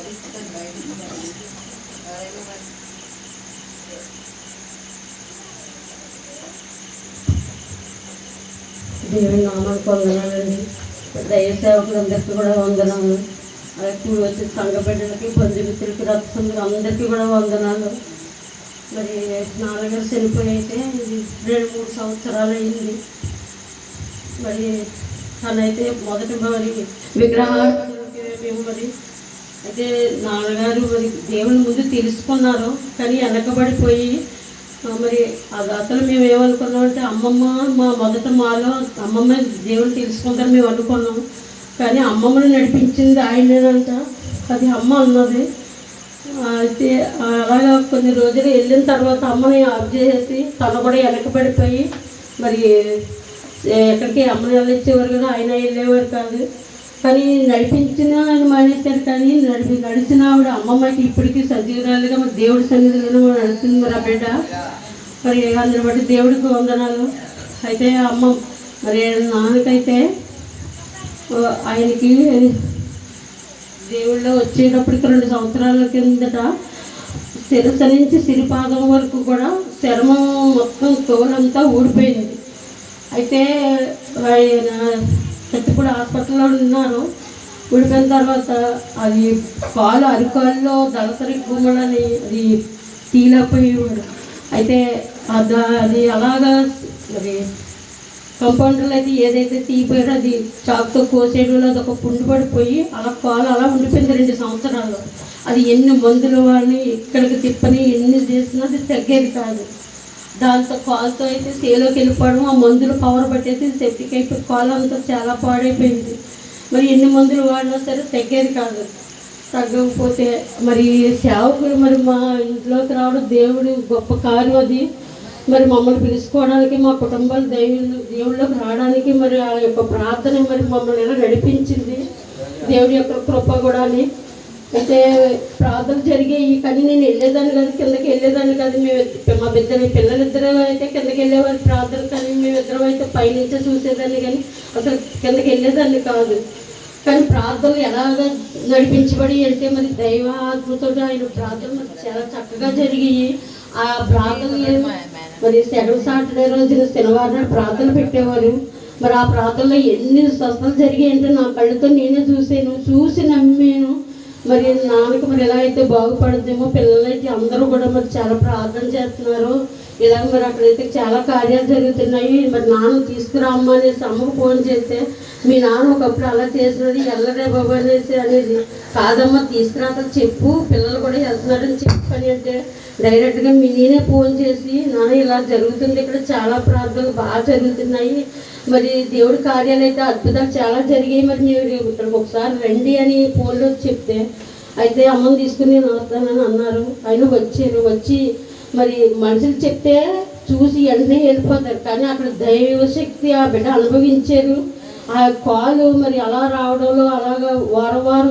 దేవుని నామానికి వందనాలండి. దైవ సేవకులందరికీ కూడా వందనాలు. అలాగే కూడి వచ్చిన సంఘ బిడ్డలకి, బంధుమిత్రులకి, రక్తందరూ అందరికీ కూడా వందనాలు. మరి నాన్నగారు చనిపోయి అయితే 2-3 సంవత్సరాలు అయింది. మరి తనైతే మొదటి మరి విగ్రహాలకి మేము మరి అయితే నాన్నగారు మరి దేవుని ముందు తెలుసుకున్నారు. కానీ వెనకబడిపోయి మరి అసలు మేము ఏమనుకున్నామంటే మా మాలో అమ్మమ్మ దేవుని తెలుసుకుంటారు మేము అనుకున్నాం. కానీ అమ్మమ్మని నడిపించింది ఆయనేనంట, అది అమ్మ అన్నది. అయితే అలాగా కొన్ని రోజులు వెళ్ళిన తర్వాత అమ్మని ఆఫ్ చేసేసి తను కూడా వెనకబడిపోయి మరి ఎక్కడికి అమ్మని వెళ్ళిచ్చేవారు కదా, ఆయన వెళ్ళేవారు కాదు. కానీ నడిపించిన ఆయన మానేశారు. కానీ నడిచిన ఆవిడ అమ్మమ్మకి ఇప్పటికీ సజీవురాలుగా మరి దేవుడి సన్నిధిలో నడుస్తుంది మరి ఆ బిడ్డ. మరి అందరి బట్టి దేవుడికి వందనాలు. అయితే అమ్మ మరి నాన్నకైతే ఆయనకి దేవుళ్ళు వచ్చేటప్పటికి 2 సంవత్సరాల కిందట శిరస నుంచి సిరిపాదం వరకు కూడా చర్మం మొత్తం తోలంతా ఊడిపోయింది. అయితే ఆయన ఇప్పుడు హాస్పిటల్లో ఉన్నారు. ఊడిపోయిన తర్వాత అది కాలు అరికాల్లో దళసరి గుమ్మలని అది తీలేకపోయేవాడు. అయితే అది అలాగా మరి కంపౌండర్లు అయితే ఏదైతే తీపోయారో అది చాకుతో కోసేయడంలో అది ఒక పుండు పడిపోయి అలా కాలు అలా ఉండిపోయింది 2 సంవత్సరాలు. అది ఎన్ని మందులు వాడిని ఇక్కడికి తిప్పని ఎన్ని చేసినా అది తగ్గేది కాదు. దాంతో కాలుతో అయితే సేలోకి వెళ్ళిపోవడం, ఆ మందులు పవర్ పట్టేసి సెప్టిక్ అయిపోయి కాలు అంతా చాలా పాడైపోయింది. మరి ఎన్ని మందులు వాడినా సరే తగ్గేది కాదు. తగ్గకపోతే మరి సేవకులు మరి మా ఇంట్లోకి రావడం దేవుడు గొప్ప కార్యం అది. మరి మమ్మల్ని పిలుచుకోవడానికి, మా కుటుంబాలు దేవుళ్ళకి రావడానికి మరి ఆ యొక్క ప్రార్థన మరి మమ్మల్ని ఎలా నడిపించింది దేవుడి యొక్క కృప కూడా. అయితే ప్రార్థన జరిగాయి. కానీ నేను వెళ్ళేదాన్ని కాదు, కిందకి వెళ్ళేదాన్ని కాదు. మా పిల్లలిద్దరూ అయితే కిందకి వెళ్ళేవారు ప్రార్థన, కానీ మేమిద్దరం అయితే పైనుంచే చూసేదాన్ని, కానీ అసలు కిందకి వెళ్ళేదాన్ని కాదు. కానీ ప్రార్థనలు ఎలాగ నడిపించబడి అంటే మరి దైవ ఆత్మతో ఆయన ప్రార్థనలు చాలా చక్కగా జరిగాయి. ఆ ప్రార్థనలు మరి సెకండ్ సాటర్డే రోజున శనివారం ప్రార్థన పెట్టేవారు. మరి ఆ ప్రార్థనలో ఎన్ని స్వస్థలు జరిగాయి అంటే నా కళ్ళతో నేనే చూసి నమ్మాను. మరి నాన్నకు మరి ఎలా అయితే బాగుపడుతుందేమో, పిల్లలైతే అందరూ కూడా మరి చాలా ప్రార్థన చేస్తున్నారు. ఇలాగ మరి అక్కడైతే చాలా కార్యాలు జరుగుతున్నాయి. మరి నాన్న తీసుకురామ్మ అనేసి అమ్మకు ఫోన్ చేస్తే, మీ నాన్న ఒకప్పుడు అలా చేసినది వెళ్ళరే బాబు అనేది కాదమ్మా, తీసుకురాక చెప్పు, పిల్లలు కూడా వెళ్తున్నారని చెప్పని అంటే డైరెక్ట్గా నేనే ఫోన్ చేసి, నాన్న ఇలా జరుగుతుంది, ఇక్కడ చాలా ప్రార్థనలు బాగా జరుగుతున్నాయి, మరి దేవుడి కార్యాలు అయితే అద్భుతాలు చాలా జరిగాయి, మరి మీరు ఇక్కడికి ఒకసారి రండి అని ఫోన్లో చెప్తే, అయితే అమ్మని తీసుకుని నేను వస్తానని అన్నారు. ఆయన వచ్చి మరి మనుషులు చెప్తే చూసి వెంటనే వెళ్ళిపోతారు. కానీ అక్కడ దైవశక్తి ఆ బిడ్డ అనుభవించారు. ఆ కాలు మరి అలా రావడంలో అలాగా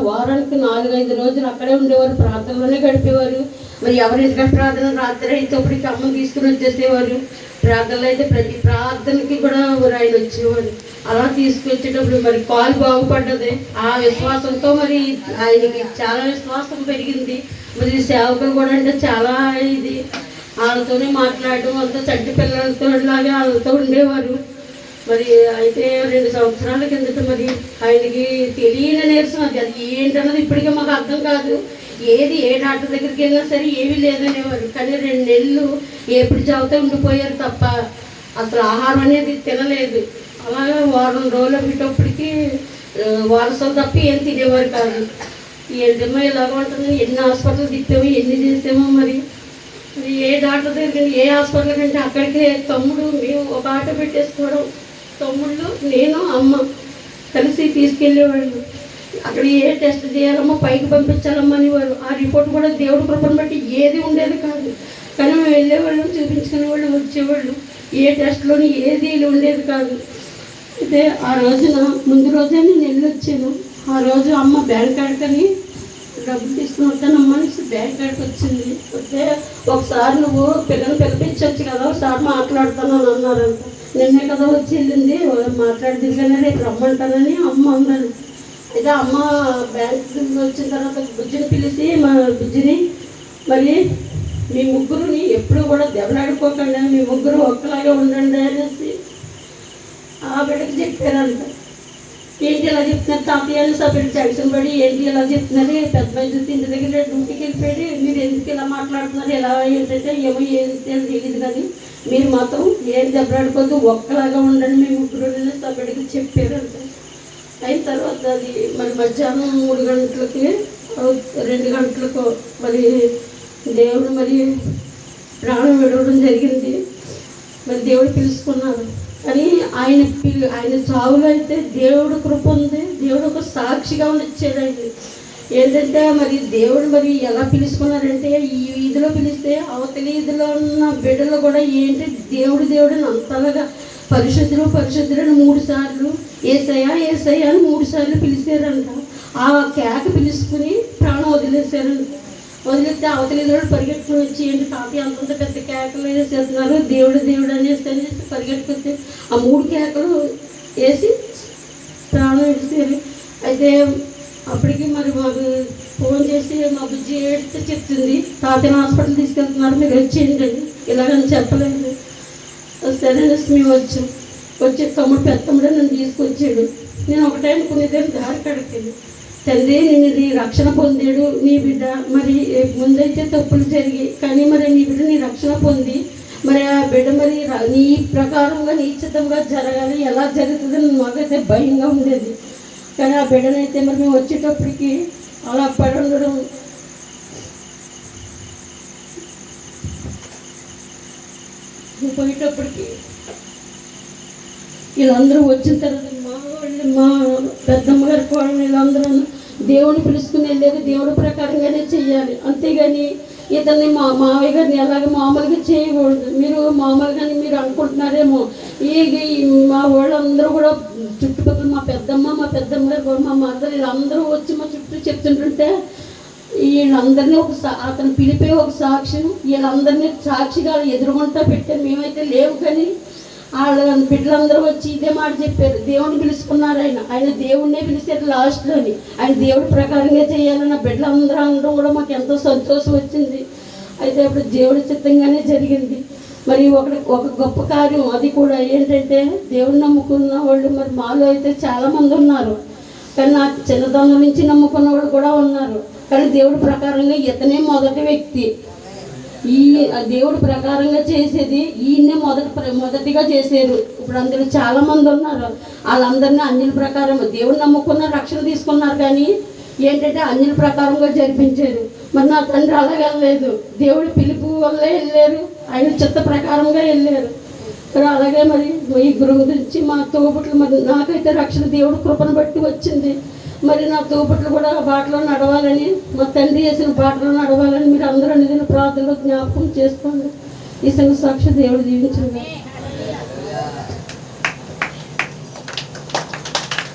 వారానికి 4-5 రోజులు అక్కడే ఉండేవారు, ప్రార్థనలోనే గడిపేవారు. మరి ఎవరింటికి ప్రార్థన రాత్రి అయితేప్పటికి అమ్మని తీసుకుని వచ్చేసేవారు. ప్రార్థనలు అయితే ప్రతి ప్రార్థనకి కూడా ఆయన వచ్చేవారు. అలా తీసుకొచ్చేటప్పుడు మరి కాలు బాగుపడ్డది. ఆ విశ్వాసంతో మరి ఆయనకి చాలా విశ్వాసం పెరిగింది. మరి సేవకులు కూడా అంటే చాలా ఇది వాళ్ళతోనే మాట్లాడడం, అంతా చంటి పిల్లలతో లాగా వాళ్ళతో ఉండేవారు. మరి అయితే 2 సంవత్సరాల కిందట మరి ఆయనకి తెలియని నీరసం, అది ఏంటన్నది ఇప్పటికే మాకు అర్థం కాదు. ఏ డాక్టర్ దగ్గరికి వెళ్ళినా సరే ఏమీ లేదనేవారు. కానీ 2 నెలలు ఎప్పుడు చదువుతూ ఉండిపోయారు తప్ప అసలు ఆహారం అనేది తినలేదు. అలాగే వారం రోజులు పెట్టేప్పటికి వారసులు తప్ప ఏం తినేవారు కాదు. ఏంటమ్మో ఇలాగ ఉంటుంది, ఎన్ని హాస్పిటల్ తిప్పామో ఎన్ని చేసామో. మరి ఏ డాక్టర్ దగ్గరికి ఏ హాస్పిటల్ కంటే అక్కడికి తమ్ముడు మేము ఒక ఆటో పెట్టేసుకోవడం, తమ్ముళ్ళు నేను అమ్మ కలిసి తీసుకెళ్ళేవాళ్ళు. అక్కడ ఏ టెస్ట్ చేయాలమ్మో పైకి పంపించాలమ్మా అనేవారు. ఆ రిపోర్ట్ కూడా దేవుడి కృపను బట్టి ఏది ఉండేది కాదు. కానీ మేము వెళ్ళేవాళ్ళం, చూపించుకునే వాళ్ళు, వచ్చేవాళ్ళు. ఏ టెస్ట్లోని ఏది ఉండేది కాదు. అయితే ఆ రోజున ముందు రోజే నేను వెళ్ళొచ్చాను. ఆ రోజు అమ్మ బ్యాంక్ కాడికని డబ్బులు తీసుకుని వస్తానమ్మా అనేసి బ్యాంక్ కాడికి వచ్చింది. వస్తే ఒకసారి నువ్వు పిల్లలు పిలిపించవచ్చు కదా, ఒకసారి మాట్లాడతానని అన్నారంట. నిన్నే కదా వచ్చి వెళ్ళింది, మాట్లాడి దిగానే రేపు రమ్మంటానని అమ్మ అన్నాను. అయితే అమ్మ బ్యాంక్ వచ్చిన తర్వాత బుజ్జిని పిలిచి మా బుజ్జిని మరి మీ ముగ్గురుని ఎప్పుడు కూడా దెబ్బలాడుకోకుండా మీ ముగ్గురు ఒక్కలాగే ఉండండి అనేసి ఆ బిడ్డకి చెప్పారంట. ఏంటి ఇలా చెప్తున్నారు తాతయ్య సభ్యులు జంక్షన్ పడి ఏంటి ఇలా చెప్తున్నారు, పెద్ద మనిషి ఇంటి దగ్గర డ్యూటీకి వెళ్ళిపోయి మీరు ఎందుకు ఇలా మాట్లాడుతున్నారు, ఎలా ఏంటంటే ఏమో ఏంటి తెలియదు కానీ మీరు మాత్రం ఏం దెబ్బలాడుకోవద్దు ఒక్కలాగా ఉండండి మీ ముగ్గురు సభ్యుడికి చెప్పారంట. అయిన తర్వాత అది మరి మధ్యాహ్నం 3 గంటలకి 2 గంటలకు మరి దేవుడు మరి ప్రాణం విడవడం జరిగింది. మరి దేవుడు పిలుచుకున్నాడు. కానీ ఆయన చావులో అయితే దేవుడు కృప ఉంది. దేవుడు ఒక సాక్షిగా ఇచ్చాడు. ఆయన ఏంటంటే మరి దేవుడు మరి ఎలా పిలుచుకున్నారంటే ఈ వీధిలో పిలిస్తే అవతలి వీధిలో ఉన్న బిడ్డలు కూడా ఏంటి దేవుడిని అంతలాగా పరిశుద్ధులు 3 సార్లు ఏసయ్యా ఏసయ్యా అని 3 సార్లు పిలిచారంట. ఆ కేక పిలుచుకుని ప్రాణం వదిలేశారంట. వదిలేస్తే అవతలి దేవుడు పరిగెట్టుకుని వచ్చి ఏంటి తాతయ్య అంతంత పెద్ద కేకలు వేసేస్తున్నారు దేవుడు అనేసి పరిగెట్టుకొస్తే ఆ 3 కేకలు వేసి ప్రాణం విడిచారు. అయితే అప్పటికి మరి మాకు ఫోన్ చేసి మా బుజ్జి ఏడితే చెప్తుంది తాతయ్యని హాస్పిటల్ తీసుకెళ్తున్నారు మీరు వచ్చేయండి ఇలాగని చెప్పలేదు. సరే మేము వచ్చి తమ్ముడు పెద్ద తమ్ముడు నన్ను తీసుకొచ్చాడు. నేను ఒకటే అనుకునేదాన్ని దారి కడతాను తండ్రి నేను ఇది రక్షణ పొందాడు నీ బిడ్డ మరి ముందైతే తప్పులు జరిగి కానీ మరి నీ బిడ్డ నీ రక్షణ పొంది మరి ఆ బిడ్డ మరి నీ ప్రకారంగా నిశ్చితంగా జరగాలి ఎలా జరుగుతుందని మాకైతే భయంగా ఉండేది. కానీ ఆ బిడ్డనైతే మరి మేము వచ్చేటప్పటికి అలా పడి ఉండడం పోయేటప్పటికి వీళ్ళందరూ వచ్చిన తర్వాత మా పెద్దమ్మ గారి కోడలు వీళ్ళందరూ దేవుని పిలుచుకుని వెళ్ళేది దేవుడి ప్రకారంగానే చెయ్యాలి, అంతేగాని ఇతన్ని మా మావయ్య గారిని ఎలాగ మామూలుగా చేయకూడదు. మీరు మామూలుగానే మీరు అనుకుంటున్నారేమో మా వాళ్ళందరూ కూడా చుట్టుపక్కల మా పెద్దమ్మ గారు మా మదర్ వీళ్ళందరూ వచ్చి మా చుట్టూ చెప్తుంటుంటే వీళ్ళందరినీ అతను పిలిపే ఒక సాక్ష్యం వీళ్ళందరినీ సాక్షిగా ఎదురుగుంటా పెట్టారు. మేమైతే లేవు కానీ వాళ్ళ బిడ్డలందరూ వచ్చి ఇదే మాట చెప్పారు దేవుడిని పిలుచుకున్నారు. ఆయన దేవుడినే పిలిచారు లాస్ట్లోని ఆయన దేవుడి ప్రకారంగా చేయాలన్న బిడ్డలందరూ కూడా మాకు ఎంతో సంతోషం వచ్చింది. అయితే అప్పుడు దేవుడి చిత్తంగానే జరిగింది. మరి ఒక గొప్ప కార్యం అది కూడా ఏంటంటే దేవుడిని నమ్ముకున్న వాళ్ళు మరి మాలో అయితే చాలామంది ఉన్నారు, కానీ నాకు చిన్నతనం నుంచి నమ్ముకున్న వాళ్ళు కూడా ఉన్నారు. కానీ దేవుడి ప్రకారంగా ఇతనే మొదటి వ్యక్తి. దేవుడి ప్రకారంగా చేసేది ఈయన్నే మొదటిగా చేశారు. ఇప్పుడు అందరూ చాలామంది ఉన్నారు, వాళ్ళందరినీ అన్యుల ప్రకారం దేవుడు నమ్ముకున్న రక్షణ తీసుకున్నారు కానీ ఏంటంటే అన్యుల ప్రకారంగా జరిపించారు. మరి నా తండ్రి అలాగే వెళ్ళలేదు, దేవుడి పిలుపు వల్లే వెళ్ళారు, ఆయన చిత్త ప్రకారంగా వెళ్ళారు. మరి అలాగే మరి ఈ గురువు గురించి మా తోబుట్లు మరి నాకైతే రక్షణ దేవుడి కృపను బట్టి వచ్చింది. మరి నా తోబుట్లు కూడా బాటలో నడవాలని మా తండ్రి చేసిన బాటలో నడవాలని మీరు అందరూ నిజంగా ప్రార్థనలో జ్ఞాపకం చేసుకోండి. ఈ సంఘ సాక్షి దేవుడు దీవించండి.